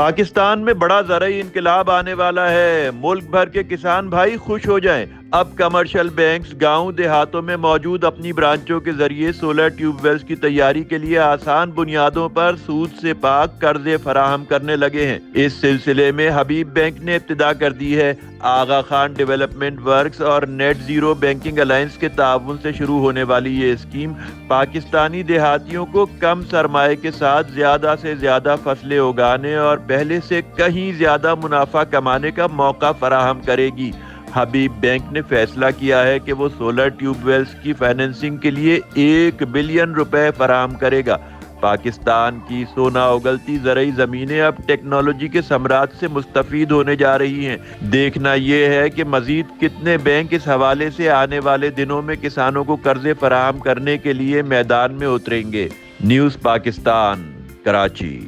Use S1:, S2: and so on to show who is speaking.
S1: پاکستان میں بڑا زرعی انقلاب آنے والا ہے، ملک بھر کے کسان بھائی خوش ہو جائیں۔ اب کمرشل بینکس گاؤں دیہاتوں میں موجود اپنی برانچوں کے ذریعے سولر ٹیوب ویلز کی تیاری کے لیے آسان بنیادوں پر سود سے پاک قرضے فراہم کرنے لگے ہیں۔ اس سلسلے میں حبیب بینک نے ابتدا کر دی ہے۔ آغا خان ڈیولپمنٹ ورکس اور نیٹ زیرو بینکنگ الائنس کے تعاون سے شروع ہونے والی یہ اسکیم پاکستانی دیہاتیوں کو کم سرمائے کے ساتھ زیادہ سے زیادہ فصلیں اگانے اور پہلے سے کہیں زیادہ منافع کمانے کا موقع فراہم کرے گی۔ حبیب بینک نے فیصلہ کیا ہے کہ وہ سولر ٹیوب ویلز کی فائننسنگ کے لیے 1 بلین روپے فراہم کرے گا۔ پاکستان کی سونا اگلتی زرعی زمینیں اب ٹیکنالوجی کے ثمرات سے مستفید ہونے جا رہی ہیں۔ دیکھنا یہ ہے کہ مزید کتنے بینک اس حوالے سے آنے والے دنوں میں کسانوں کو قرضے فراہم کرنے کے لیے میدان میں اتریں گے۔ نیوز پاکستان، کراچی۔